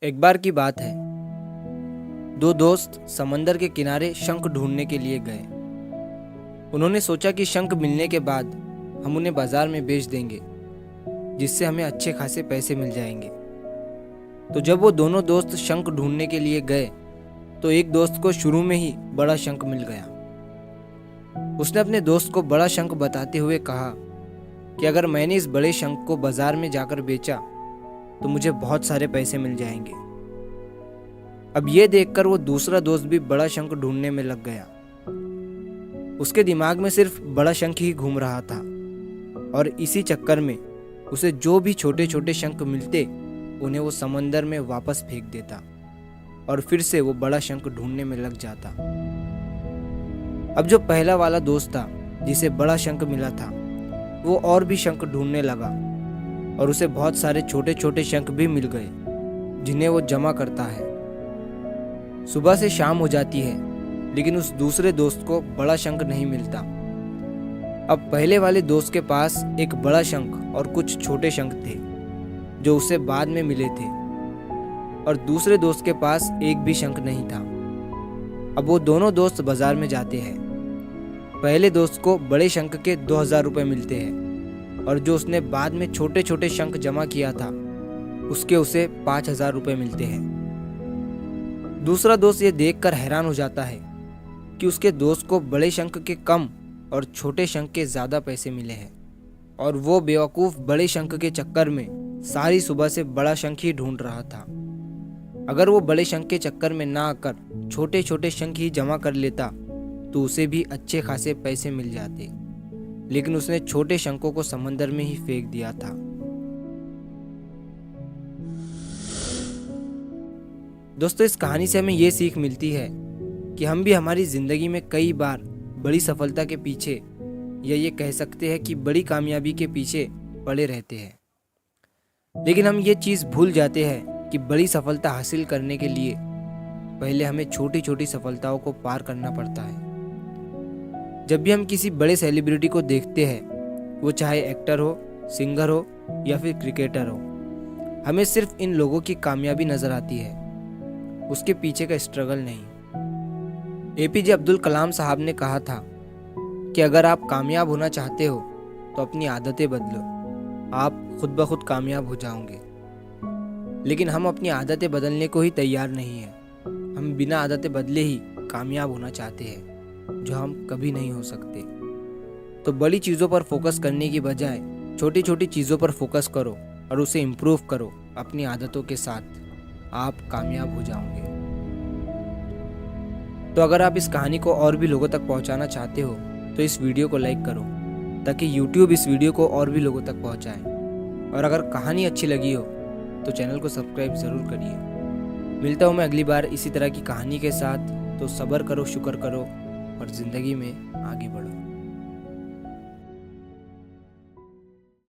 एक बार की बात है। दो दोस्त समंदर के किनारे शंख ढूंढने के लिए गए। उन्होंने सोचा कि शंख मिलने के बाद हम उन्हें बाजार में बेच देंगे, जिससे हमें अच्छे खासे पैसे मिल जाएंगे। तो जब वो दोनों दोस्त शंख ढूंढने के लिए गए तो एक दोस्त को शुरू में ही बड़ा शंख मिल गया। उसने अपने दोस्त को बड़ा शंख बताते हुए कहा कि अगर मैंने इस बड़े शंख को बाजार में जाकर बेचा तो मुझे बहुत सारे पैसे मिल जाएंगे। अब ये देखकर वो दूसरा दोस्त भी बड़ा शंख ढूंढने में लग गया। उसके दिमाग में सिर्फ बड़ा शंख ही घूम रहा था और इसी चक्कर में उसे जो भी छोटे छोटे शंख मिलते उन्हें वो समंदर में वापस फेंक देता और फिर से वो बड़ा शंख ढूंढने में लग जाता। अब जो पहला वाला दोस्त था जिसे बड़ा शंख मिला था, वो और भी शंख ढूंढने लगा और उसे बहुत सारे छोटे छोटे शंख भी मिल गए जिन्हें वो जमा करता है। सुबह से शाम हो जाती है लेकिन उस दूसरे दोस्त को बड़ा शंख नहीं मिलता। अब पहले वाले दोस्त के पास एक बड़ा शंख और कुछ छोटे शंख थे जो उसे बाद में मिले थे, और दूसरे दोस्त के पास एक भी शंख नहीं था। अब वो दोनों दोस्त बाजार में जाते हैं। पहले दोस्त को बड़े शंख के 2000 रुपये मिलते हैं और जो उसने बाद में छोटे छोटे शंख जमा किया था उसके उसे 5000 रुपये मिलते हैं। दूसरा दोस्त ये देखकर हैरान हो जाता है कि उसके दोस्त को बड़े शंख के कम और छोटे शंख के ज़्यादा पैसे मिले हैं, और वो बेवकूफ़ बड़े शंख के चक्कर में सारी सुबह से बड़ा शंख ही ढूंढ रहा था। अगर वो बड़े शंख के चक्कर में ना आकर छोटे छोटे शंख ही जमा कर लेता तो उसे भी अच्छे खासे पैसे मिल जाते, लेकिन उसने छोटे शंखों को समंदर में ही फेंक दिया था। दोस्तों, इस कहानी से हमें ये सीख मिलती है कि हम भी हमारी ज़िंदगी में कई बार बड़ी सफलता के पीछे, या ये कह सकते हैं कि बड़ी कामयाबी के पीछे पड़े रहते हैं, लेकिन हम ये चीज़ भूल जाते हैं कि बड़ी सफलता हासिल करने के लिए पहले हमें छोटी छोटी सफलताओं को पार करना पड़ता है। जब भी हम किसी बड़े सेलिब्रिटी को देखते हैं, वो चाहे एक्टर हो, सिंगर हो या फिर क्रिकेटर हो, हमें सिर्फ इन लोगों की कामयाबी नज़र आती है, उसके पीछे का स्ट्रगल नहीं। एपीजे अब्दुल कलाम साहब ने कहा था कि अगर आप कामयाब होना चाहते हो तो अपनी आदतें बदलो, आप खुद ब खुद कामयाब हो जाओगे। लेकिन हम अपनी आदतें बदलने को ही तैयार नहीं हैं। हम बिना आदतें बदले ही कामयाब होना चाहते हैं, जो हम कभी नहीं हो सकते। तो बड़ी चीज़ों पर फोकस करने की बजाय छोटी छोटी चीज़ों पर फोकस करो और उसे इम्प्रूव करो। अपनी आदतों के साथ आप कामयाब हो जाओगे। तो अगर आप इस कहानी को और भी लोगों तक पहुंचाना चाहते हो तो इस वीडियो को लाइक करो, ताकि YouTube इस वीडियो को और भी लोगों तक पहुंचाए। और अगर कहानी अच्छी लगी हो तो चैनल को सब्सक्राइब ज़रूर करिए। मिलता हूँ मैं अगली बार इसी तरह की कहानी के साथ। तो सब्र करो, शुक्र करो और ज़िंदगी में आगे बढ़ो।